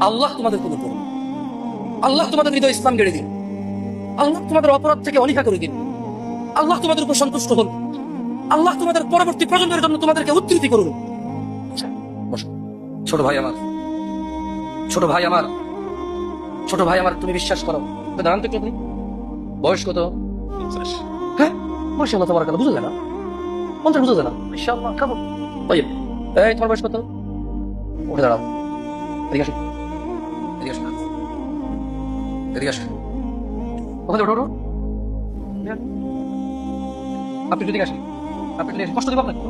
আল্লাহ তোমাদের কবুল করুন, আল্লাহ তোমাদের হৃদয় ইসলাম গেড়ে দিন, আল্লাহ তোমাদের অপরাধ থেকে অনীহা করে দিন, আল্লাহ তোমাদের উপর সন্তুষ্ট হন, আল্লাহ তোমাদের পরবর্তী প্রজন্মের জন্য তোমাদেরকে উদ্ধৃতি করুন। বসো। ছোট ভাই আমার, ছোট ভাই আমার, ছোট ভাই আমার, তুমি বিশ্বাস করো। দাঁড়ান তো একটু আপনি। বয়স কত? হ্যাঁ, মাশাআল্লাহ তাবারাকাল্লাহ, বুঝা যায় না? 50 বুঝা যায় না? মাশাআল্লাহ, খাবো। তাইব। এই তোমার বয়স কত? উঠে দাঁড়াও। এদিকে আসো, এদিকে আসো, এদিকে আসো। ওখানে ওঠো, ওঠো। আপনি এদিকে আসেন, আপনি এদিকে আসেন। কষ্ট দিব আপনাকে?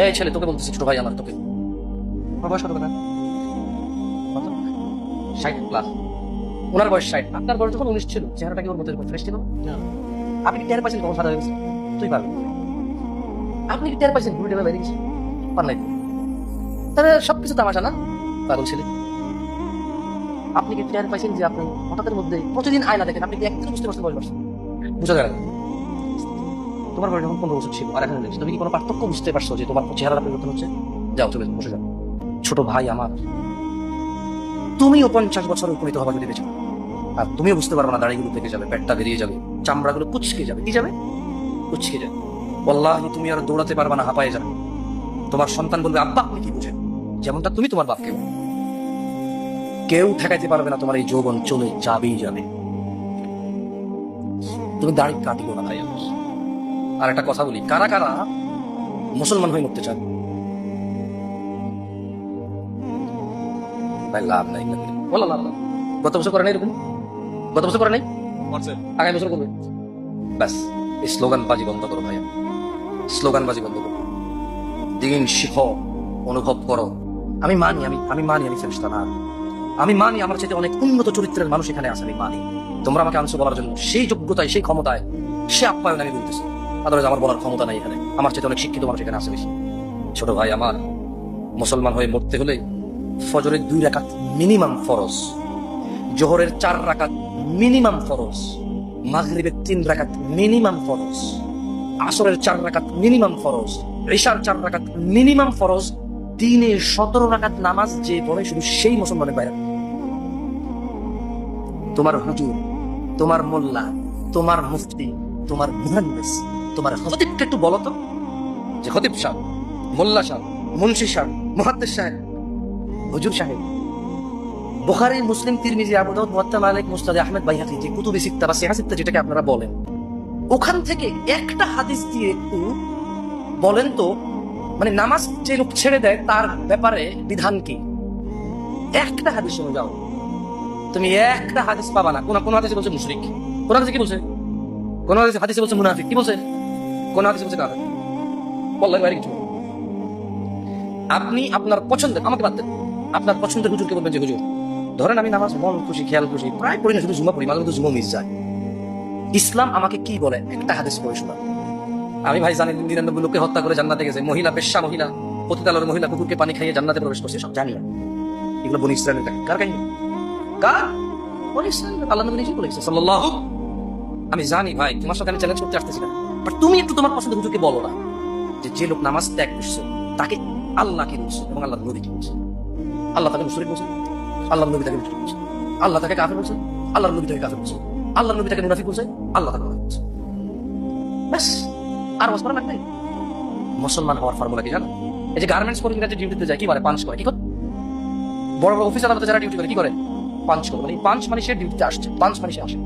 এই ছেলে, তোকে বলতেছি, ছোট ভাই আমার, তোকে। তোমার বয়স কত? 60+। ওনার বয়স 60, আপনার বয়স যখন 19 ছিল, চেহারাটা কি ওর মতো ফ্রেশ ছিল? আপনি কি টের পাইছেন কখন সাদা হয়ে গেছে? তুই পারবি। আপনি কি টের পাইছেন ঘুরে টেবে বাইরে গেছে? পার নাই। তাহলে সবকিছু তামাশা না, পাগল ছেলে। আপনি কি টের পাইছেন যে আপনি হঠাৎের মধ্যে প্রতিদিন আয়না দেখেন? আপনি কি একদিন বুঝতে পারছেন বয়স বাড়ছে? বুঝা যায় না। তোমার বয়স যখন 15 বছর ছিল আর এখন দেখছি, তুমি কি কোনো পার্থক্য বুঝতে পারছো যে তোমার চেহারা পরিবর্তন হচ্ছে? যাও, চলে যাও, বসে যাও। ছোট ভাই আমার, তুমিও 50 বছর উপনীত হবা যদি বেঁচে, আর তুমিও বুঝতে পারবে না, দাড়িগুলো থেকে যাবে, পেটটা বেরিয়ে যাবে, চামড়াগুলো কুচকে যাবে। কি যাবে? কুচকে যাবে। ওয়াল্লাহি তুমি আর দৌড়াতে পারবে না, হাঁপায়ে যাবে। তোমার সন্তান বলবে, আব্বা আপনি কি বুঝেন? যেমনটা তুমি তোমার বাপকে বলো। কেউ ঠেকাইতে পারবে না, তোমার এই যৌবন চলে যাবেই যাবে। তুমি দাড়ি কাটিও না ভাই আমার। আর একটা কথা বলি, কারা কারা মুসলমান হয়ে মরতে চান? ভাই লাভ নাই, বলো লাভ নাই। গত বছর করে নাই এরকম? গত বছর করে নাই? আগামী বছর করবে। ব্যাস, এই স্লোগানবাজি বন্ধ করো ভাইয়া, স্লোগানবাজি বন্ধ করো। দিন শিখো, অনুভব করো। আমি মানি, আমি মানি আমি ফেরেশতা না। আমি মানি আমার চাইতে অনেক উন্নত চরিত্রের মানুষ এখানে আছে, আমি মানি। তোমরা আমাকে আনছো বলার জন্য, সেই যোগ্যতায়, সেই ক্ষমতায়, সে আপ্যায়ন আমি বলতেছি। আদারওয়াইজ আমার বলার ক্ষমতা নাই এখানে। আমার চাইতে অনেক শিক্ষিত মানুষ এখানে আছে বেশি। ছোট ভাই আমার, মুসলমান হয়ে মরতে হলে ফজরের 2 রাকাত মিনিমাম ফরজ, জোহরের 4 রাকাত মিনিমাম ফরজ, মাগরিবের 3 রাকাত মিনিমাম ফরজ, আসরের 4 রাকাত মিনিমাম ফরজ, ইশার 4 রাকাত মিনিমাম ফরজ। দিনে 17 রাকাত নামাজ যে পড়ে শুধু সেই মুসলমানের বাইরে। তোমার হুজুর, তোমার মোল্লা, তোমার মুফতি, তোমার মুহাদ্দিস, তোমার খতিবকে একটু বলো তো, যে খতিব সাহেব, মোল্লা সাহেব, মুন্সি সাহেব, মুহাদ্দিস সাহেব, হুজুর সাহেব, বুখারী, মুসলিম, তিরমিজি, আবু দাউদ, মুওয়াত্তা মালিক, মুসনাদ আহমদ, বাইহাকী, যে কুতুবে সিত্তা বা সিহাহ সিত্তা যেটাকে আপনারা বলেন, ওখান থেকে একটা হাদিস দিয়ে একটু বলেন তো, মানে নামাজ যে লোক ছেড়ে দেয় তার ব্যাপারে বিধান কি? একটা হাদিস শুনে যাও, তুমি একটা হাদিস পাবা না। কোন হাদিসে বলছে মুশরিক, কোন হাদিসে কি বলছে? কোন হাদিসে বলছে মুনাফিক, কি বলছে? কোন হাদিসে বলছে কাফের? বললেন বাইরে কিছু। আপনি আপনার পছন্দের, আমাকে বাদ দেন, আপনার পছন্দের হুজুরকে বলবেন যে হুজুর, ধরেন আমি নামাজ মন খুশি, খেয়াল খুশি প্রায় পড়ি না, শুধু জুমা পড়ি, মাঝে মধ্যে জুমা মিস যায়। ইসলাম আমাকে কি বলে? একটা হাদিস পড়ে শোনা। আমি ভাই জানি 99 লোককে হত্যা করে জান্নাতে গেছে, মহিলা বেশ্যা, মহিলা পতিতালয়ের মহিলা কুকুরকে পানি খাইয়ে জান্নাতে প্রবেশ করছে, সব জানি না। এগুলো বনি ইসরায়েলের কার কাহিনী? কার? বনি ইসরায়েল। আল্লাহ নবী নিজে বলেছে সাল্লাল্লাহু। আমি জানি ভাই, তোমার সাথে আমি চ্যালেঞ্জ করতে আসতেছি না, বাট তুমি একটু তোমার পছন্দের হুজুরকে বলো না যে যে লোক নামাজ ত্যাগ করছে তাকে আল্লাহ কি বলছে এবং আল্লাহর নবী কি বলছে। আল্লাহ তাকে মুশরিক বলছে, আল্লাহর নবী তাকে মুশরিক বলছে। আল্লাহ তাকে কাফের বলছে, আল্লাহর নবী তাকে কাফের বলছে। আল্লাহর নবী তাকে মুনাফিক বলছে, আল্লাহ তাকে মুনাফিক বলছে। ব্যাস, আর ওয়াজ করা লাগবে। মুসলমান হওয়ার ফর্মুলা কি জানো? এই যে গার্মেন্টস কর্মীরা যে ডিউটিতে যায়, কি করে? পাঞ্চ করে। কি করে? বড় বড় অফিস আদালতে যারা ডিউটি করে কি করে? পাঞ্চ করে। মানে পাঞ্চ মানে সে ডিউটিতে আসছে, পাঞ্চ মানে সে আসে।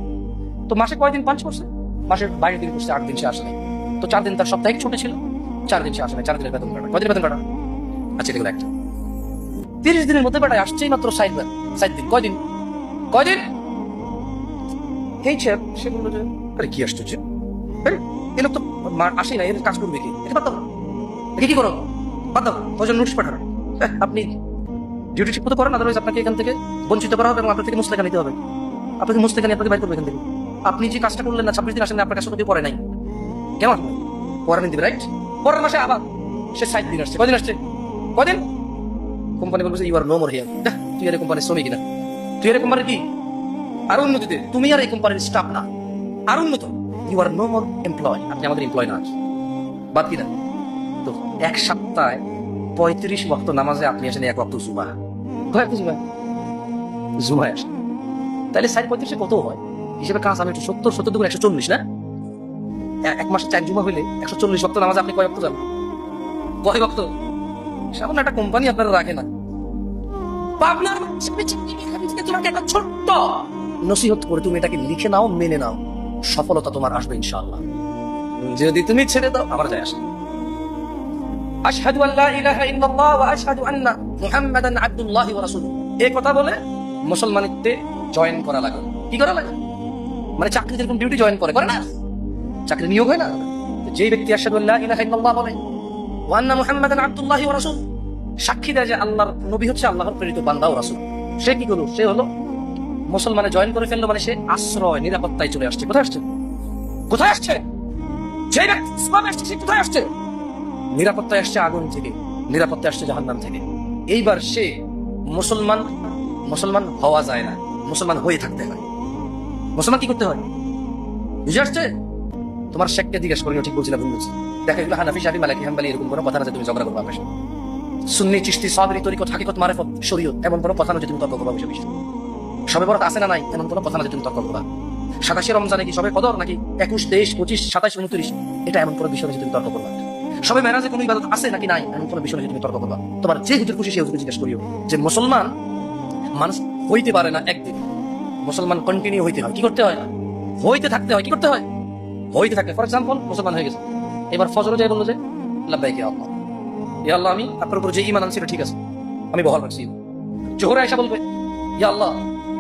তো মাসে কয়দিন পাঞ্চ করছে? মাসের 22 দিন করছে, 8 দিন সে আসে নাই। তো 4 দিন তার সাপ্তাহিক ছুটি ছিল, 4 দিন সে আসে নাই, 4 দিনের বেতন কাটা। কয়দিন বেতন কাটা? আচ্ছা, এগুলো একটা 30 দিনের মধ্যে বেটায় আসছেই মাত্র 60 দিন। কয়দিন? কয়দিন? এই সে বললো যে আরে কি আসছে, এই লোক তো আসেই না, এর কাজ করবে কি? এটা বাদ দাও, কি করো? বাদ দাও, ওজন নোটিশ পাঠানো। আপনি ডিউটি ঠিক মতো করেন, আদারওয়াইজ আপনাকে এখান থেকে বঞ্চিত করা হবে এবং আপনার থেকে মুসলেখা নিতে হবে। আপনাকে মুসলেখা নিয়ে আপনাকে বাইর করবে এখান থেকে। আপনি যে কাজটা করলেন না, 26 দিন আসেন, আপনার কাছে কেউ পড়ে নাই, কেমন পড়া নিতে রাইট? পরের মাসে আবার সে 60 দিন আসছে। কদিন আসছে? কদিন? কোম্পানি বলছে you are no more here. তুই আর এই কোম্পানির শ্রমিক না, তুই আর এই কোম্পানির কি আর উন্নতিতে, তুমি আর এই কোম্পানির স্টাফ না, আর উন্নত। You are no more employ, আপনি আমাদের এমপ্লয় না। বাদ কি না? তো এক সপ্তাহে 35 ওয়াক্ত নামাজে আপনি আসেন 1 ওয়াক্ত জুমা। কয়েক জুমা? জুমায় আসে, তাহলে 4-35 কত হয় হিসেবে কাজ? আমি 70 দুগুণ 140 না? এক মাসে 4 জুমা হইলে 140 ওয়াক্ত নামাজ আপনি কয় ওয়াক্ত যান? কয় ওয়াক্ত? সামান্য একটা কোম্পানি আপনারা রাখে না। পাবনার তোমাকে একটা ছোট্ট নসিহত করে তুমি এটাকে লিখে নাও, মেনে নাও, সফলতা তোমার আসবে ইনশাআল্লাহ। যদি তুমি ছেড়ে দাও আমার যায় আসে। আশহাদু আল্লা ইলাহা ইল্লাল্লাহ ওয়া আশহাদু আন্না মুহাম্মাদান আবদুল্লাহি ওয়া রাসূলুহু, এই কথা বলে মুসলমানিত্বে জয়েন করা লাগে। কি করা লাগে? মানে চাকরি যেরকম ডিউটি জয়েন করে না, চাকরি নিয়োগ হয় না? যেই ব্যক্তি আশহাদু আল্লা ইলাহা ইল্লাল্লাহ বলে ওয়া আন্না মুহাম্মাদান আবদুল্লাহি ওয়া রাসূলুহু, সাক্ষী দেয় যে আল্লাহর নবী হচ্ছে আল্লাহর প্রেরিত বান্দা ও রাসূল, সে কি করলো? সে হলো মুসলমানে জয়েন করে ফেললো, মানে সে আশ্রয় নিরাপত্তায় চলে আসছে। কোথায় আসছে? কোথায় আসছে? যে ব্যক্তি ইসলামে আসছে সে কোথায় আসছে? নিরাপত্তায় আসছে আগুন থেকে, নিরাপত্তায় আসছে জাহান্নাম থেকে। এইবার সে মুসলমান হওয়া যায় না, মুসলমান হয়ে থাকতে হয়। মুসলমান কি করতে হয় বুঝে আসছে? তোমার শেখকে জিজ্ঞেস করিও, ঠিক বলছিলাম, ভুল বলছি। দেখো এগুলো হানাফি, শাফি, মালিকি, হাম্বলি এরকম কোনো কথা না যে তুমি ঝগড়া করবা। আমার সুন্নি, চিশতি, সাবরি, তরিকত, হাকিকত, মারিফত, শরীয়ত এমন কোনো কথা না যে তুমি তর্ক করবা। বিষয় সবে বরাত আছে না নাই এমন কোনো কথা না যে তুমি তর্ক করবা। 27 রমজানে কি সবে কদর নাকি 21, 23, 25, 27, 29 এটা এমন কোনো বিষয় যে তুমি তর্ক করবা। সবে মেরাজে কোনো ইবাদত আছে নাকি নাই এমন কোনো বিষয় যে তুমি তর্ক করবা। তোমার যে হুজুর খুশি সে হুজুরকে জিজ্ঞেস করিও যে মুসলমান মানুষ হইতে পারে না একদিন, মুসলমান কন্টিনিউ হইতে হয়। কি করতে হয়? হইতে থাকতে হয়। কি করতে হয়? হইতে থাকতে। ফর এক্সাম্পল মুসলমান হয়ে গেছে, এবার ফজরে যাই বললো যে লাব্বাইক ইয়া আল্লাহ, ইয়া আল্লাহ আমি আপনার উপর যে ঈমান আনছি ঠিক আছে, আমি বহাল রাখছি। জোহরে আয়েশা বলবে ইয়া আল্লাহ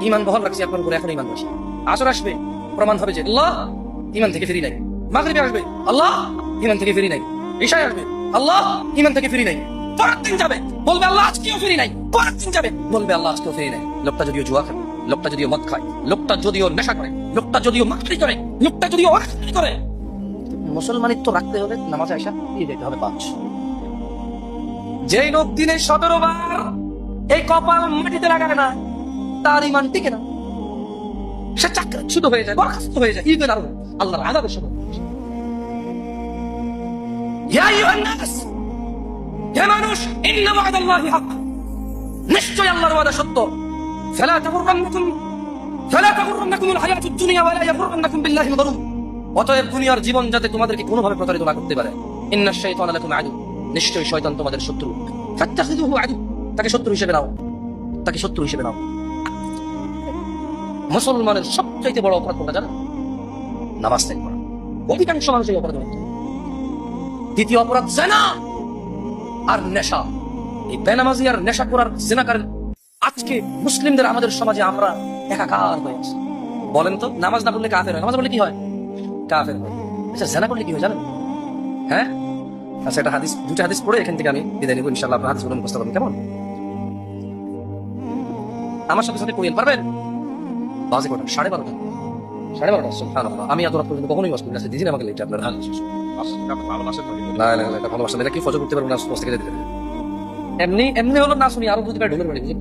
ঈমান বহাল রাখছি আপনার উপর, এখন ঈমান রাখছি। আসর আসবে, প্রমাণ হবে যে আল্লাহ ঈমান থেকে ফিরি নাই। মাগরিবে আসবে, আল্লাহ ঈমান থেকে ফিরি নাই। ইশায় আসবে, আল্লাহ ঈমান থেকে ফিরি নাই। পরের দিন যাবে, বলবে আল্লাহ আজকেও ফিরি নাই। পরের দিন যাবে, বলবে আল্লাহ আজকেও ফিরি নাই। লোকটা যদিও জুয়া খায়, লোকটা যদিও মদ খায়, লোকটা যদিও নেশা করে, লোকটা যদিও মাকড়ি করে, লোকটা যদিও অনাকারি করে, মুসলমানিত্ব রাখতে হলে নামাজে আয়েশা দিয়ে যেতে হবে 5। যেই লোক দিনে 17 বার এই কপাল মাটিতে লাগায় না, তার ঈমান টিকে না। সে চাকরিচ্যুত হয়ে যায়, বরখাস্ত হয়ে যায়, ঈদের আরো আল্লাহর আযাবের সময়। ইয়া আইয়ুহান নাস, হে মানুষ, ইন্না ওয়াদাল্লাহি হক, নিশ্চয় আল্লাহর ওয়াদা সত্য। ফালা তাগুররান্নাকুমুল হায়াতুদ দুনিয়া ওয়া লা ইয়াগুররান্নাকুম বিল্লাহিল গরুর। অতএব দুনিয়ার জীবন যাতে তোমাদেরকে কোনোভাবে প্রতারিত না করতে পারে। ইন্নাশ শাইতানা লাকুম আদু, নিশ্চয়ই শয়তান তোমাদের শত্রু। ফাত্তাখিযুহু আদু, তাকে শত্রু হিসেবে নাও, তাকে শত্রু হিসেবে নাও। মুসলমানের সবচাইতে বড় অপরাধ কোনটা জানো? নামাজ ত্যাগ করা। অধিকাংশ মানুষ এই অপরাধ করে। দ্বিতীয় অপরাধ জিনা আর নেশা। এই বেনামাজি আর নেশা করার জিনাকার আজকে মুসলিমদের আমাদের সমাজে আমরা একাকার হয়ে আছি। বলেন তো, নামাজ না পড়লে কাফের হয়, নামাজ পড়লে কি হয়? কাফের হয়। আচ্ছা জিনা করলে কি হয় জানেন? হ্যাঁ, আচ্ছা একটা হাদিস, 2টা হাদিস পড়ে এখান থেকে আমি বিদায় নিব ইনশাআল্লাহ। আপনার হাদিসগুলো মুখস্থ করবেন, কেমন? আমার সাথে সাথে পড়েন, পারবেন? বাজে কটা? 12:30 সুবহানাল্লাহ। আমি এত রাত পর্যন্ত কখনোই ওয়াজ করি না। দিদিন আমাকে লেট আপনার। না এটা ভালোবাসা, এটা কি ফজর করতে পারবো না? থেকে যেতে এমনি হলো না শুনি আরো দুই বার ঢোলের বাড়ি, বুঝলি?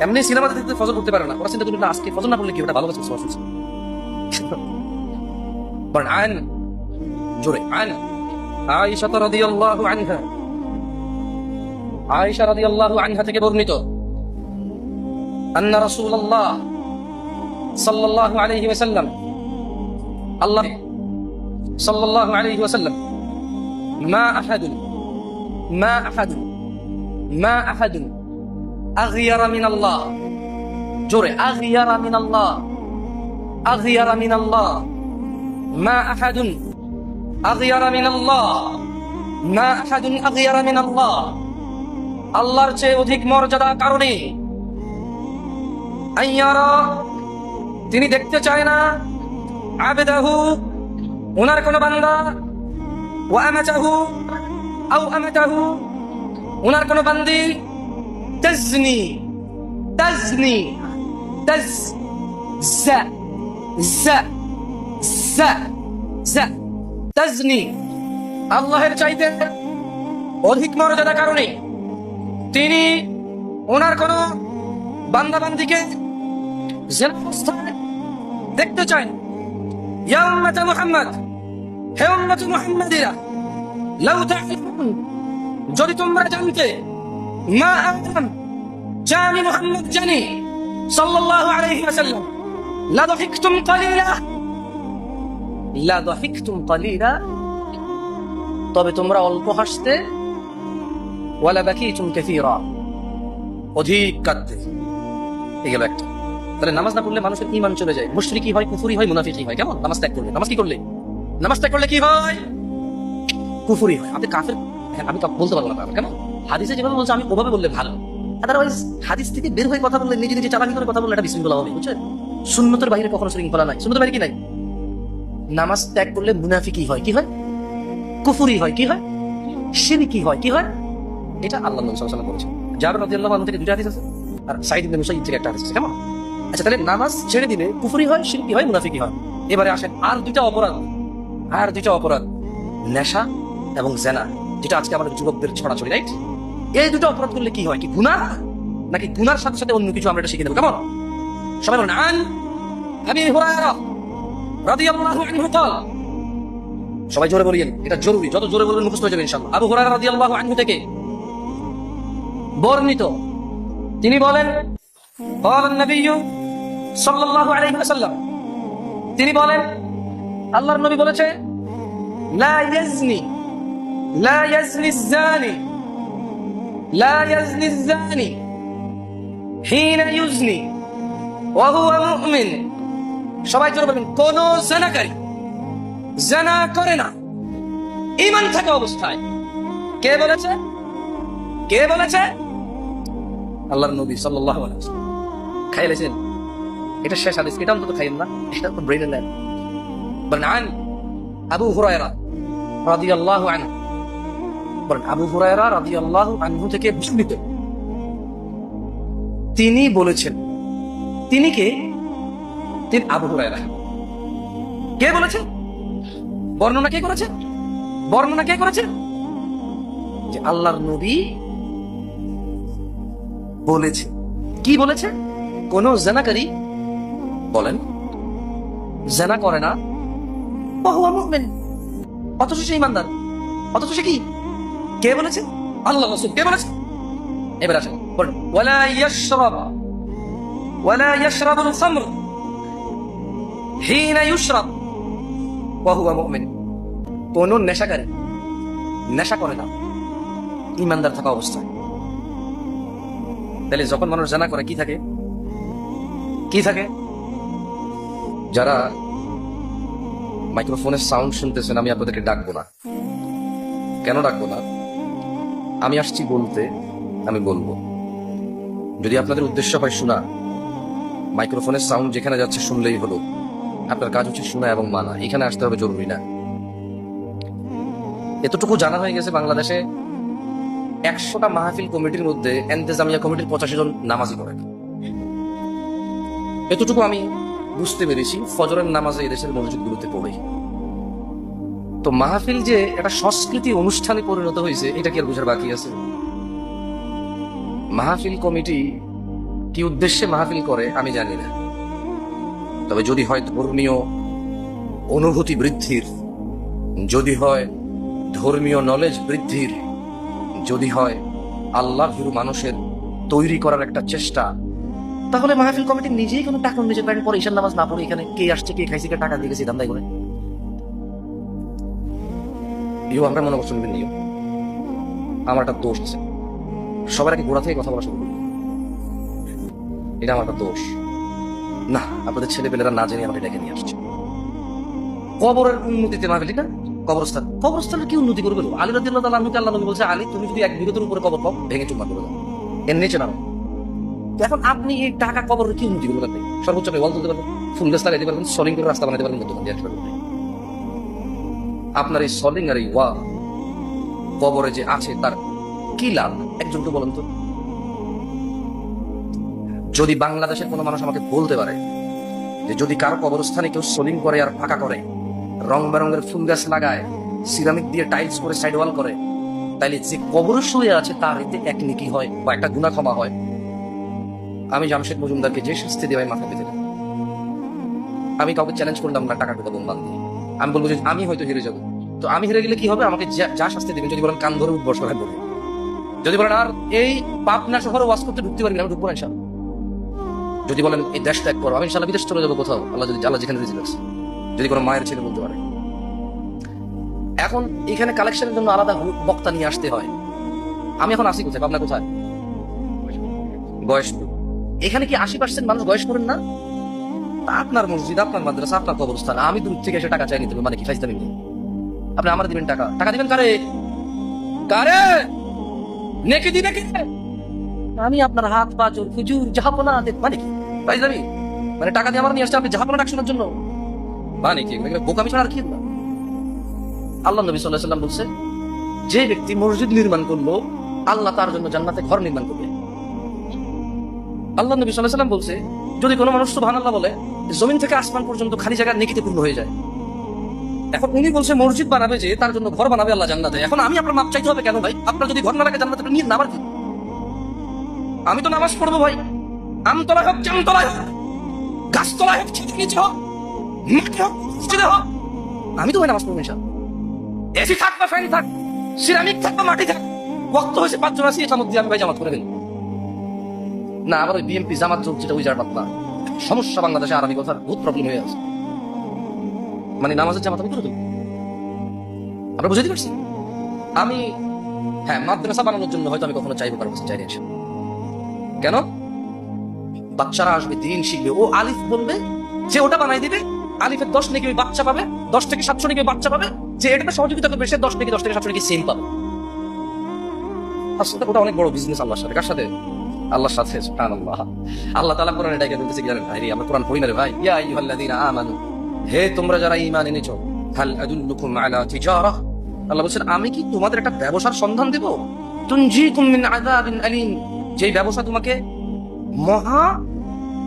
এমনি সিনেমা দেখতে ফজর করতে পারে না। ওরা চিন্তা করি না আজকে ফজর না করলে কি ওটা ভালোবাসা শুনছে। বলেন আন জোরে, আন আয়েশা রাদিয়াল্লাহু আনহা, আয়েশা রাদিয়াল্লাহু আনহা থেকে বর্ণিত, আন্না রাসূলুল্লাহ সাল্লাল্লাহু আলাইহি ওয়াসাল্লাম, আল্লাহ সাল্লাল্লাহু আলাইহি ওয়াসাল্লাম, মা আহাদুন আগিয়ারা মিনাল্লাহ, জোরে আগিয়ারা মিনাল্লাহ, আগিয়ারা মিনাল্লাহ, মা আহাদুন আগিয়ারা মিনাল্লাহ, মা আহাদুন আগিয়ারা মিনাল্লাহ। আল্লাহর চেয়ে অধিক মর্যাদা কারণে আইয়ারা, তিনি দেখতে চায় না, আবেদাহু, ওনার কোন বান্দা, ওয়া আমাতাহু আও আমাতাহু, ওনার কোন বান্দি, তাজনি তাজনি তাজ জা জা জা জা তাজনি, আল্লাহের চাইতে অধিক মর্যাদা কারণে তিনি ওনার কোন বান্দা বান্দিকে জিনা অবস্থায় দেখতে চান। ইয়া উম্মাত মুহাম্মদ, হে উম্মত মুহাম্মাদিয়া, লাউ তা'লামুন, যদি তোমরা জানতে, মা আ'লাম, যা আমি মুহাম্মদ জানি, সাল্লাল্লাহু আলাইহি ওয়াসাল্লাম, লা দাহিকতুম কালিলা, লা দাহিকতুম কালিলা, তবে তোমরা অল্প হাসতে, ওয়ালা বাকিতুম কাসীরা, অধিক কাঁদতে। এই গেল একটা। তাহলে নামাজ না পড়লে মানুষের ঈমান চলে যায়, মুশরিকি হয়, কুফরি হয়, মুনাফিকি হয়। কেমন? নামাজ ত্যাগ করলে। নামাজ কি করলে? নামাজ ত্যাগ করলে কি হয়? কুফরি হয়। আপনি কাফের, হ্যাঁ, আমি বলতে পারবো না কাফের। কেন? হাদিসে যেভাবে বলছে আমি ওভাবে বললে ভালো। আদারওয়াইজ হাদিস থেকে বের হয়ে কথা বললে, নিজে নিজে চালাকি করে কথা বললে এটা বিশৃঙ্খলা হবে, বুঝছেন? সুন্নতের বাইরে কখনো শৃঙ্খলা নাই। সুন্নতের বাইরে কি নাই? নামাজ ত্যাগ করলে মুনাফিকি হয়, কি হয়? কুফরি হয়, কি হয়? শিরকি হয়, কি হয়? এটা আল্লাহ নবী সাল্লাল্লাহু আলাইহি ওয়াসাল্লাম বলেছেন। জাবের রাদিয়াল্লাহু আনহু থেকে দুটো হাদিস আছে, আর সাঈদ ইবনে মুসাইয়্যিব থেকে একটা হাদিস আছে। কেমন? আচ্ছা, তাহলে নামাজ ছেড়ে দিলে কুফরি হয়, শিরকি হয়, মুনাফিকি হয়। এবারে আসেন আর দুইটা অপরাধ, নেশা এবং জেনা, যেটা আজকে আমাদের যুবকদের ছড়াছড়ি, রাইট? এই দুটো অপরাধ করলে কি হয়? কি গুনাহ, নাকি গুনার সাথে সাথে অন্য কিছু আমরা এটা শিখে দেবো? কেমন? সবাই বলেন, আন আবি হুরায়রা রাদিয়াল্লাহু আনহু قال, সবাই জোরে বলিয়েন, এটা জরুরি, যত জোরে বলবেন মুখস্থ হয়ে যাবে ইনশাআল্লাহ। আবু হুরায়রা রাদিয়াল্লাহু আনহু থেকে বর্ণিত, তিনি বলেন, قال النبي সাল্লাল্লাহু আলাইহি ওয়াসাল্লাম, তিনি বলেন, আল্লাহর নবী বলেছে, লা ইয়াজনি الزاني لا يزني الزاني حين يزني وهو مؤمن। সবাই জোরে বলবেন, কোন জানাকারী জানা করে না ঈমান থাকা অবস্থায়। কে বলেছে? আল্লাহর নবী সাল্লাল্লাহু আলাইহি ওয়াসাল্লাম। খাইলেছেন? এটা শেষ হাদিস, এটা অন্তত খাইলেন না, এটা তো ব্রেইনে নেন। বলেন, আবু হুরায়রা রাদিয়াল্লাহু আনহু, বলেন আবু হুরায়রা রাদিয়াল্লাহু আনহু থেকে বর্ণিত, তিনি বলেছেন, তিনি কে? তিনি আবু হুরায়রা। কে বলেছেন? বর্ণনা কে করেছেন? যে আল্লাহর নবী বলেছে। কি বলেছে? কোন জানাকারী, বলেন, জানা করে না, ওয়া মুমিন, অথচ সে ঈমানদার, অথচ সে কি? কে বলেছে? আল্লাহ রাসূল। কে বলেছে? এবার আসেন, বলেন, ওয়ালা ইয়াশরাবুল খামর হিনা ইউশরাব ওয়া হুয়া মুমিন। কোন নেশাকারী নেশা করে না ঈমানদার থাকা অবস্থায়। তাহলে যখন মানুষ জানা করে কি থাকে? যারা মাইক্রোফোনের সাউন্ড শুনতেছেন, আমি আপনাদেরকে ডাকবো না। কেন ডাকবো না? আমি আসছি বলতে, আমি বলবো। যদি আপনাদের উদ্দেশ্য হয় শোনা, মাইক্রোফোনের সাউন্ড যেখানে যাচ্ছে শুনলেই হলো। আপনার কাজ হচ্ছে শোনা এবং মানা, এখানে আসতে হবে জরুরি না। এতটুকু জানা হয়ে গেছে, বাংলাদেশে 100টা মাহফিল কমিটির মধ্যে এন্তেজামিয়া কমিটির 85 জন নামাজি করে। এতটুকু আমি বুঝতে পেরেছি ফজরের নামাজে এদেশের মসজিদগুলোতে পড়ে। তো মাহফিল যে একটা সংস্কৃতি অনুষ্ঠানে পরিণত হয়েছে, এটা কি আর বুঝার বাকি আছে? মাহফিল কমিটি কি উদ্দেশ্যে মাহফিল করে আমি জানি না, তবে যদি হয় ধর্মীয় অনুভূতি বৃদ্ধির, যদি হয় ধর্মীয় নলেজ বৃদ্ধির, যদি হয় আল্লাহ ভীরু মানুষের তৈরি করার একটা চেষ্টা, তাহলে মাহফিল কমিটি নিজেই কোনো টাকা নিজের প্যান্ট পরে ঈশান নামাজ না পড়ে এখানে কে আসছে, কে খাইছে, কে টাকা দিয়ে গেছে, দাম দায় করে আমরা মনে করছেন নিও। আমার একটা দোষ আছে, সবার আগে গোড়া থেকে কথা বলা শুরু করি, এটা আমার একটা দোষ না। আপনাদের ছেলেপেলেরা না জেনে আমাকে ডেকে নিয়ে আসছে। কবরের উন্নতিতে মাহফিল, ঠিক না? কবরস্থানের কি উন্নতি করবে? আলী রাদিয়াল্লাহু তাআলা আনহুকে আল্লাহ নবী বলছে, আলী তুমি যদি 1 বিঘতের উপরে কবর পাও, ভেঙে চুরমার করে দাও, এর নিচে নাও। এখন আপনি এই টাকা কবরের কি উন্নতি করবেন? আপনি সর্বোচ্চ আপনি ওয়াল তুলতে পারবেন, ফুল গাছ লাগাইতে পারবেন, সলিং করে রাস্তা বানাতে পারবেন, দোকান দিয়ে আসতে পারবেন। আপনার এই সলিং আর এই ওয়াল কবরে যে আছে তার কি লাভ? একজন তো বলেন তো। যদি বাংলাদেশের কোনো মানুষ আমাকে বলতে পারে যে যদি কারো কবরস্থানে কেউ সলিং করে আর ফাঁকা করে, রং বেরঙের ফুল গাছ লাগায়, সিরামিক দিয়ে টাইলস করে সাইড ওয়াল করে, তাইলে যে কবর শুয়ে আছে তার এতে 1 নেকি হয় বা একটা গুনাহ ক্ষমা হয়, আমি জামশেদ মজুমদারকে যে শাস্তি দেওয়াই মাথা পেতে দেব। আমি কাউকে চ্যালেঞ্জ করলাম না টাকা টুকা বোম বান্ধি। আমি বলবো যে আমি হয়তো হেরে যাবো, তো আমি হেরে গেলে কি হবে? আমাকে যা শাস্তি দেবেন, যদি বলেন কান ধরে উঠবস করে বলবো, যদি বলেন আর এই পাবনা শহরে ওয়াজ করতে ঢুকতে পারবি না, আমি ঢুকবো না ইনশাআল্লাহ। যদি বলেন এই দেশ ত্যাগ করো, আমি ইনশাআল্লাহ বিদেশ চলে যাবো কোথাও, আল্লাহ যেখানে রিজিক আছে, যদি কোনো মায়ের ছেলে বলতে পারে। এখন এখানে কালেকশনের জন্য আলাদা বক্তা নিয়ে আসতে হয়। আমি এখন আসি কোথায়, আপনার কোথায়? গয়েশপুর। এখানে কি 80% মানুষ গয়েশপুরের না? আপনার মসজিদ, আপনার মাদ্রাসা, আপনার কবরস্থান, আমি দূর থেকে এসে টাকা চাই নিতে হবে, মানে কি ফাইজদামি নেই? আপনি আমার দিবেন টাকা, টাকা দিবেন কারে? কারে নেকি দিবে কে? আমি আপনার হাত পা জোর হুজুর জাহাপনা দেব, মানে কি ফাইজদামি? মানে টাকা দিয়ে আমার নিয়ে আসছে আপনি জাহাপনা ডাক শোনার জন্য, মানে কি? বোকামি ছাড়া আর কি? আল্লাহ নবী সাল্লাল্লাহু আলাইহি ওয়াসাল্লাম বলছে, যে ব্যক্তি মসজিদ নির্মাণ করলো আল্লাহ তার জন্য জান্নাতে ঘর নির্মাণ করবে। আল্লাহ নবী সাল্লাল্লাহু আলাইহি ওয়াসাল্লাম বলছে, যদি কোনো মানুষ সুবহানাল্লাহ বলে, জমিন থেকে আসমান পর্যন্ত খালি জায়গা নেকিতে পূর্ণ হয়ে যায়। এখন উনি বলছে মসজিদ বানাবে, যে তার জন্য ঘর বানাবে আল্লাহ জান্নাতে। এখন আমি আপনার মাপ চাইতে হবে কেন ভাই? আপনার যদি ঘর না লাগে জান্নাতে, নিয়ে নামার কি? আমি তো নামাজ পড়বো ভাই, আমতলায় হোক জামতলায় হোক, গাছতলায় হোক, ছেলে নিচে হোক, মাঠে হোক, মসজিদে হোক, আমি তো ভাই নামাজ পড়বো ইনশাআল্লাহ। এসি থাক বা ফ্যান থাক, সিরামিক থাক বা মাটি থাক, ওয়াক্ত হয়েছে 5 জন আছি, এটা মধ্যে আমি ভাই জামাত করে দিই না। আবার ওই বিএনপি জামাত যোগ, যেটা ওই জায়গাটা না সমস্যা, বাংলাদেশে আরবি কথার বহুত প্রবলেম হয়ে আছে। মানে নামাজের জামাত আমি করে দেবো, আমরা বুঝাতে পারছি। আমি হ্যাঁ মাদ্রাসা বানানোর জন্য হয়তো আমি কখনো চাইবো, কারো কাছে চাইলে এসে কেন? বাচ্চারা আসবে, দিন শিখবে, ও আলিফ বলবে, যে ওটা বানাই দিবে, আলিফের 10 নেকি ওই বাচ্চা পাবে, 10 থেকে 700 নেকি ওই বাচ্চা পাবে, যে এটাতে সহযোগিতা করবে সে 10 থেকে 700 নেকি সেম পাবে। আসলে ওটা অনেক বড় বিজনেস আল্লাহর সাথে। কার সাথে? আল্লাহর সাথে। সুবহানাল্লাহ। আল্লাহ তাআলা কোরআনে এটাকে বলতেছে কি জানেন? আরে আমরা কোরআন পড়ি না রে ভাই। ইয়া আইয়ুহাল্লাযীনা আমানু, হে তোমরা যারা ঈমান এনেছো, হাল আদুল্লুকুম আলা তিজারাহ, আল্লাহ বলেন আমি কি তোমাদের একটা ব্যবসার সন্ধান দেব? তুনজিকুম মিন আযাবিন আলীম, যে ব্যবসা তোমাকে মহা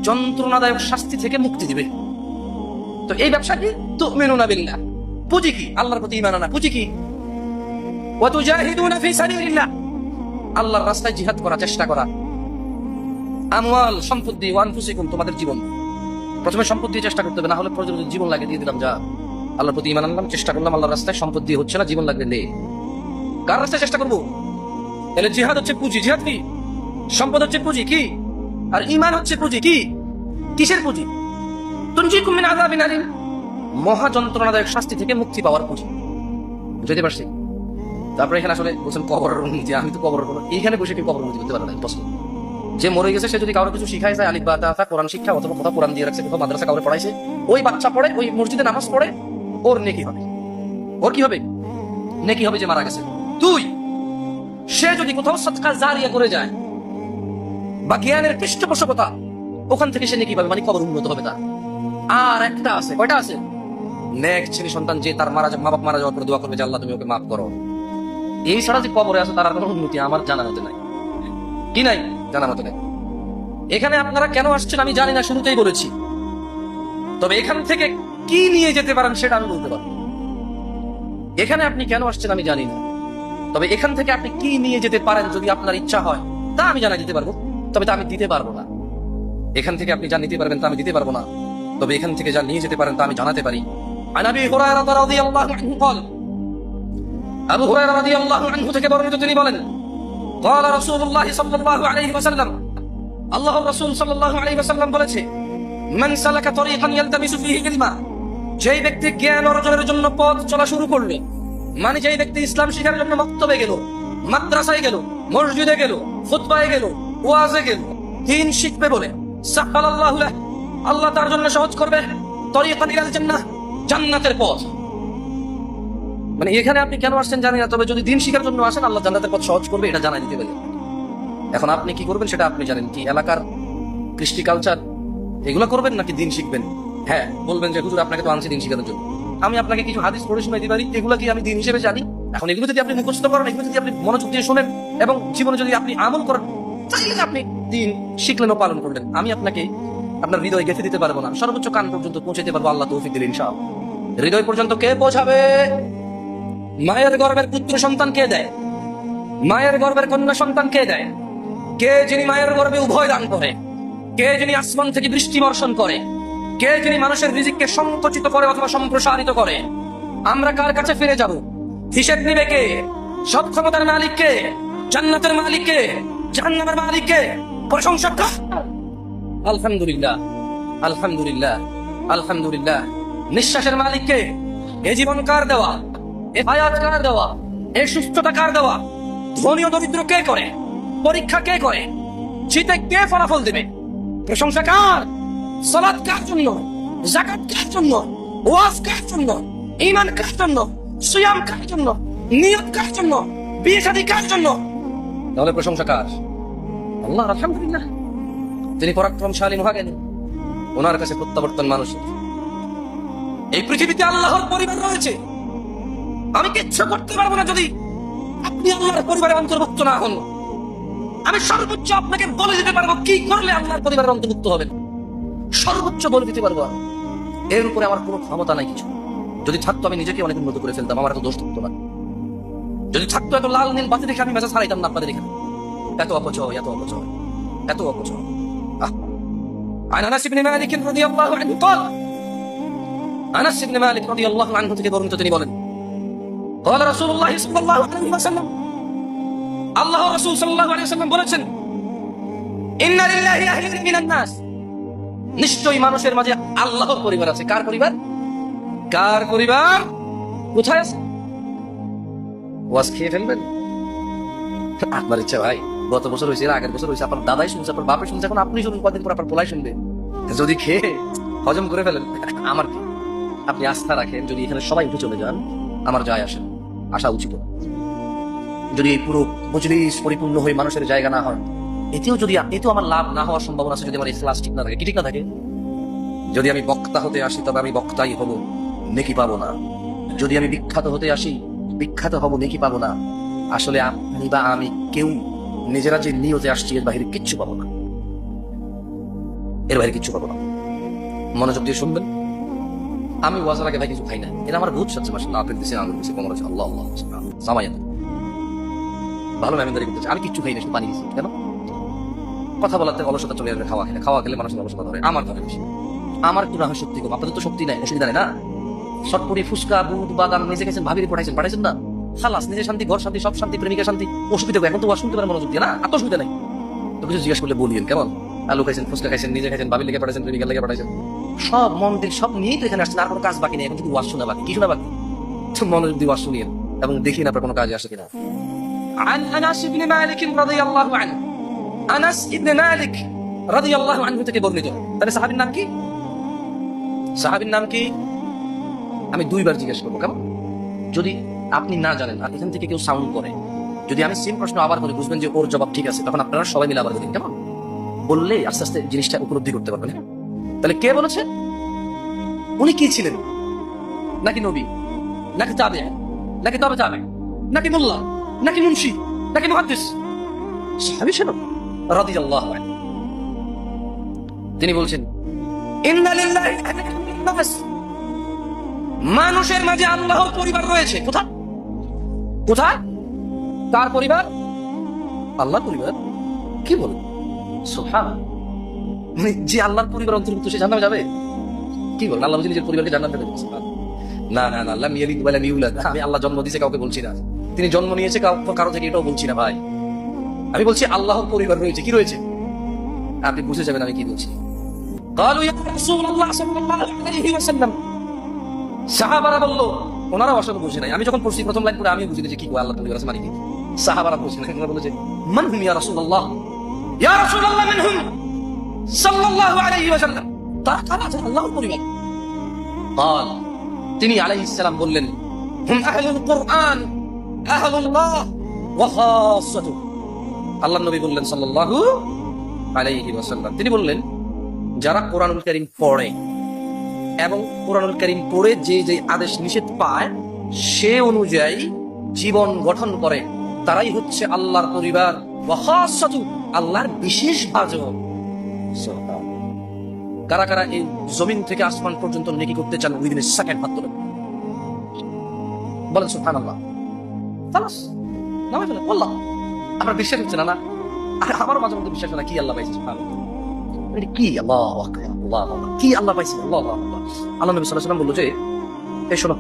যন্ত্রণাদায়ক শাস্তি থেকে মুক্তি দিবে। তো এই ব্যবসা কি? তুমিনুনা বিল্লাহ, পুঁজি কি? আল্লাহর প্রতি ঈমান আনা। পুঁজি কি? ওয়া তুজাহিদুনা ফি সাবিলিল্লাহ, আল্লাহর রাস্তায় জিহাদ করা, চেষ্টা করা। আমওয়াল, সম্পদ দিয়ে, ওয়া আনফুসিকুম, তোমাদের জীবন। প্রথমে সম্পদ দিয়ে চেষ্টা করতে হবে, না হলে প্রয়োজন জীবন লাগিয়ে দিয়ে দিলাম, যা আল্লাহর প্রতি ঈমান আনলাম, চেষ্টা করলাম আল্লাহর রাস্তায়, সম্পদ দিয়ে হচ্ছে না, জীবন লাগবে নে। কার রাস্তায় চেষ্টা করবো? তাহলে জিহাদ হচ্ছে পুঁজি। জিহাদ কি? সম্পদ হচ্ছে পুঁজি কি? আর ঈমান হচ্ছে পুঁজি কি? কিসের পুঁজি? তুনজিকুম মিন আযাবিন আলীম, মহা যন্ত্রণাদায়ক শাস্তি থেকে মুক্তি পাওয়ার পুঁজি। বুঝতে পারছি? তারপরে এখানে আসলে বলছেন কবরের উন্নতি। আমি তো কবরের কোনো, এইখানে বসে কি কবর উন্নতি করতে পারে না, প্রশ্ন। যে মরে গেছে সে যদি কারো কিছু শিখাই যায়, আলিফ বা তা, কোরআন শিক্ষা, অথবা কোথাও কোরআন দিয়ে রাখছে, কোথাও মাদ্রাসা কাউরে পড়াইছে, ওই বাচ্চা পড়ে, ওই মসজিদে নামাজ পড়ে, ওর নেকি হবে। ওর কি হবে? নেকি হবে, যে মারা গেছে। 2, সে যদি কোথাও সাদকা জারিয়া করে যায় বা জ্ঞানের পৃষ্ঠপোষকতা, ওখান থেকে সে নেকি পাবে, মানে কবর উন্নত হবে তার। আর একটা আছে, কয়টা আছে? নেক ছেলে সন্তান, যে তার মা বাপ মারা যাওয়ার পরে দোয়া করবে যে আল্লাহ তুমি ওকে মাফ করো। এই ছাড়া যে কবরে আছে তার আর কোনো উন্নতি আমার জানা মতে নাই। কি নাই? জানা মতে নাই। এখানে আপনারা কেন আসছেন আমি জানি না, শুরুতেই বলেছি। তবে এখান থেকে কি নিয়ে যেতে পারেন সেটা আমি বলতে পারবো। এখানে আপনি কেন আসছেন আমি জানি না, তবে এখান থেকে আপনি কি নিয়ে যেতে পারেন যদি আপনার ইচ্ছা হয়, তা আমি জানাই দিতে পারবো। তবে তা আমি দিতে পারবো না। এখান থেকে আপনি যা নিতে পারবেন তা আমি দিতে পারবো না, তবে এখান থেকে যা নিয়ে যেতে পারেন তা আমি জানাতে পারি। আন আবি হুরায়রা রাদিয়াল্লাহু আনহু قال, আবু হুরায়রা রাদিয়াল্লাহু আনহু থেকে বর্ণিত, তিনি বলেন, قال রাসূলুল্লাহ সাল্লাল্লাহু আলাইহি ওয়াসাল্লাম, আল্লাহর রাসূল সাল্লাল্লাহু আলাইহি ওয়াসাল্লাম বলেছে, মান সালাকা তরিকান ইয়ালতামিসু ফীহি ইলমা, যেই ব্যক্তি জ্ঞান অর্জনের জন্য পথ চলা শুরু করবে, মানে যেই ব্যক্তি ইসলাম শিখার জন্য মক্তবে গেল, মাদ্রাসায় গেল, মসজিদে গেল, খুতবায় গেল, ওয়াজে গেল, দ্বীন শিখবে বলে, সাহালাল্লাহু লাহু, আল্লাহ তার জন্য সহজ করবে তরিকান ইলাল জান্নাহ, জান্নাতের পথ। মানে এখানে আপনি কেন আসছেন জানি না, তবে যদি দ্বীন শিখার জন্য আসেন আল্লাহ জান্নাতের পথ সহজ করবে, এটা জানাই দিতে পারি। এখন আপনি কি করবেন সেটা আপনি জানেন। কি এলাকার কৃষ্টি কালচার এগুলো করবেন নাকি দ্বীন শিখবেন? হ্যাঁ, বলবেন যে হুজুর আপনাকে তো আনছি দ্বীন শিখানোর জন্য, আমি আপনাকে কিছু হাদিস পড়ে শোনাইতে পারি, এগুলো কি আমি দ্বীন হিসেবে জানি? এখন এগুলো যদি আপনি মুখস্থ করেন, এগুলো যদি আপনি মনোযোগ দিয়ে শোনেন এবং জীবনে যদি আপনি আমল করেন, তাহলে আপনি দ্বীন শিখলেন ও পালন করলেন। আমি আপনাকে আপনার হৃদয় গেঁথে দিতে পারবো না, সর্বোচ্চ কান পর্যন্ত পৌঁছাইতে পারবো আল্লাহ তৌফিক দিলে ইনশাআল্লাহ। হৃদয় পর্যন্ত কে পৌঁছাবে? মায়ের গর্ভের পুত্র সন্তান কে দেয়? মায়ের গর্ভের কন্যা সন্তান কে দেয়? কে যিনি মায়ের গর্ভে উভয় দান করে, কে যিনি আসমান থেকে বৃষ্টি বর্ষণ করে, কে যিনি মানুষের রিজিককে সংকুচিত করে অথবা সম্প্রসারিত করে। আমরা কার কাছে ফিরে যাব? হিসেব নিবে কে? সব ক্ষমতার মালিক কে? জান্নাতের মালিক কে? জাহান্নামের মালিক কে? প্রশংসা কার? আলহামদুলিল্লাহ, আলহামদুলিল্লাহ, আলহামদুলিল্লাহ। নিঃশ্বাসের মালিককে, এ জীবন কার দেওয়া, এ হায়াত কার দেওয়া, এ সুস্থতা কার দেওয়া, ধনী ও দরিদ্র কে করে, পরীক্ষা কে করে, শীতে কে ফলাফল দেবে, প্রশংসা কার, সালাত কার জন্য, যাকাত কার জন্য, ওয়াজ কার জন্য, ঈমান কার জন্য, সিয়াম কার জন্য, নিয়ত কার জন্য, বিয়ে শাদী কার জন্য? তাহলে প্রশংসা কার? আল্লাহ। আলহামদুলিল্লাহ, তিনি পরাক্রমশালী মহাজ্ঞানী, ওনার কাছে প্রত্যাবর্তন মানুষের। এই পৃথিবীতে আল্লাহর পরিবার রয়েছে, আমি কিচ্ছু করতে পারবো না যদি আপনি আল্লাহর পরিবারের অন্তর্ভুক্ত না হন। আমি সর্বোচ্চ আপনাকে বলে দিতে পারবো কি করলে আল্লাহর পরিবারের অন্তর্ভুক্ত হবেন, সর্বোচ্চ বলে দিতে পারবো। এর উপরে আমার কোনো ক্ষমতা নাই কিছু। যদি থাকতো আমি নিজেকে অনেক উন্নত করে ফেলতাম, আমার এত দোষ থাকতো না। যদি থাকতো এত লাল নীল বাতি দেখে আমি মেজাজ হারাইতাম না আপনাদের এখানে। এত অপচয়, এত অপচয়, এত অপচয়। عن انس بن مالك رضي الله عنه قال انس بن مالك رضي الله عنه থেকে বর্ণিত, তিনি বলেন قال رسول الله صلى الله عليه وسلم, আল্লাহ রাসূল সাল্লাল্লাহু আলাইহি ওয়াসাল্লাম বলেছেন, ইন্না লিল্লাহি আহলান মিনান নাস, নিশ্চয়ই মানুষের মাঝে আল্লাহর পরিবার আছে। কার পরিবার? কার পরিবার? কোথায় আছে? ওয়াজ খেয়ে ফেলবেন আপনার ইচ্ছা ভাই। গত বছর হয়েছে, আগের বছর হয়েছে, আপনার দাদাই শুনছে, আপনার বাপে শুনছে, এখন আপনি শুনুন, কদিন পর আপনার পোলাই শুনবে। যদি খেয়ে হজম করে ফেলেন, আমার কি? আপনি আস্থা রাখেন, যদি এখানে সবাই উঠে চলে যান আমার যায় আসে, আসা উচিত। যদি এই পুরো মজলিস পরিপূর্ণ হয়ে মানুষের জায়গা না হয়, এতেও আমার লাভ না হওয়ার সম্ভাবনা আছে যদি আমার ইখলাস ঠিক না থাকে। কি ঠিক না থাকে? যদি আমি বক্তা হতে আসি তবে আমি বক্তাই হব, নেকি পাবো না। যদি আমি বিখ্যাত হতে আসি, বিখ্যাত হব, নেকি পাবো না। আসলে আপনি বা আমি কেউ নিজেরা যে নিয়তে আসছি এর বাইরে কিচ্ছু পাবো না, এর বাইরে কিচ্ছু পাবো না। মনোযোগ দিয়ে শুনবেন। আমি ওয়াজের আগে ভাই কিছু খাই না, এটা আমার বহুত সচ্ছে মাসে, আপেল দিচ্ছে, আঙুর দিচ্ছে, কমর আছে, আল্লাহ আল্লাহ জামাই ভালো মেহমানদারি করতেছে, আমি কিচ্ছু খাই না, শুধু পানি দিচ্ছি। কেন? কথা বলাতে অলসতা চলে আসবে। খাওয়া খেলে মানুষের অলসতা ধরে, আমার ধরে বেশি। আমার একটু না হয় শক্তি কম, আপনাদের তো শক্তি নাই, অসুবিধা নেই না। শটপুরি, ফুচকা, দুধ, বাদাম নিজে খেয়েছেন, ভাবিরে পাঠাইছেন না, খালাস, নিজের শান্তি, ঘর শান্তি, সব শান্তি, প্রেমিকা শান্তি। অসুবিধা এখন তো শুনতে পারেন মনোযোগ দিয়ে না, এত অসুবিধা নাই। তো কিছু জিজ্ঞাসা করলে বলিয়েন, কেমন? আলু খাইছেন, ফুচকা খাইছেন, নিজে খাইছেন, ভাবি লেগে পাঠাইছেন, প্রেমিকার লেগে পাঠাইছেন, সব মন দিল সব নিয়েই তো এখানে আসছেন। আর কোনো কাজ বাকি নেই, এখন শুধু ওয়াজ শোনা বাকি। কি শোনা বাকি? মনোযোগ দিয়ে ওয়াজ শুনিয়েন এবং দেখি না আপনার কোনো কাজে আসে কিনা। عن انس بن مالك رضي الله عنه, আনাস ইবনে মালিক রাদিয়াল্লাহু আনহু থেকে বর্ণিত। তাহলে সাহাবীর নাম কি? সাহাবীর নাম কি? আমি দুইবার জিজ্ঞেস করবো, কেমন? যদি আপনি না জানেন আর এখান থেকে কেউ সাউন্ড করে, যদি আমি সেম প্রশ্ন আবার করি, বুঝবেন যে ওর জবাব ঠিক আছে, তখন আপনারা সবাই মিলে আবার বলেন, কেমন? বললে আস্তে আস্তে জিনিসটা উপলব্ধি করতে পারবেন। তাহলে কে বলেছে? উনি কি ছিলেন? নাকি নবী, নাকি তাবে, নাকি তবে তাবে, নাকি মোল্লা, নাকি মুন্সি, নাকি মুহাদ্দিস? সাহাবী ছিল রাদিয়াল্লাহু আনহু। তিনি বলছেন, ইন্না লিল্লাহি আহলান মিনান নাস, মানুষের মাঝে আল্লাহর পরিবার রয়েছে। কোথায়? কোথায়? কার পরিবার? আল্লাহর পরিবার। কি বলেন? সুবহানাল্লাহ। মানে যে আল্লাহর পরিবার অন্তর্ভুক্ত সে জান্নাতে যাবে? কি বলেন? আল্লাহ নিজের পরিবারকে জান্নাতে দেবে? না না না, আল্লাহ ইয়ালিদ ওয়া লাম ইউলাদ। আমি আল্লাহ জন্ম দিয়েছে কাউকে বলছি না, তিনি জন্ম নিয়েছে কারো থেকে, এটাও বলছি না ভাই। আমি বলছি আল্লাহর পরিবার রয়েছে। কি রয়েছে? আপনি বুঝে যাবেন আমি কি বলছি। قالوا يا رسول الله صلى الله عليه وسلم, সাহাবারা বলল, ওনারা অসংখ্য বুঝে নাই। আমি যখন পড়ছি প্রথম লাইন পড়ে আমি বুঝিনি যে কি আল্লাহ পরিবার আছে মানে কি। সাহাবারা বুঝে নাই, ওনারা বলেছে মান হুম ইয়া রাসূলুল্লাহ, ইয়া রাসূলুল্লাহ মান হুম সাল্লাল্লাহু আলাইহি ওয়াসাল্লাম, তারা কারা আছে আল্লাহর পরিবার? قال, তিনি আলাইহিস সালাম বললেন, হুম আহলুল কুরআন আহলুল্লাহ ওয়া খাসাতুহু। আল্লাহর নবী বললেন সাল্লাল্লাহু আলাইহি ওয়াসাল্লাম, তিনি বললেন যারা কোরআনুল কারীম পড়ে এবং কোরআনুল কারীম পড়ে যে যে আদেশ নিষেধ পায় সে অনুযায়ী জীবন গঠন করে, তারাই হচ্ছে আল্লাহর পরিবার। ওয়া খাসাতুহু, আল্লাহর বিশেষ ভাজন। কারা কারা এই জমিন থেকে আসমান পর্যন্ত নেকি করতে চান উইদিন এ সেকেন্ড? হাত তোলেন, বলেন সুবহানাল্লাহ। খালাস, নামে ফেলেন। আল্লাহ, আপনার বিশ্বাস হচ্ছে না? না, আমারও মাঝে মধ্যে বিশ্বাস হয় না। কি আল্লাহ পাইছে? সুবহানাল্লাহ। এটা কি? আল্লাহু আকবার, আল্লাহ, কি আল্লাহ পাইছে? আল্লাহ আল্লাহ। আল্লাহ নবী সাল্লাল্লাহু আলাইহি ওয়াসাল্লাম বলল যে, এই শোনো,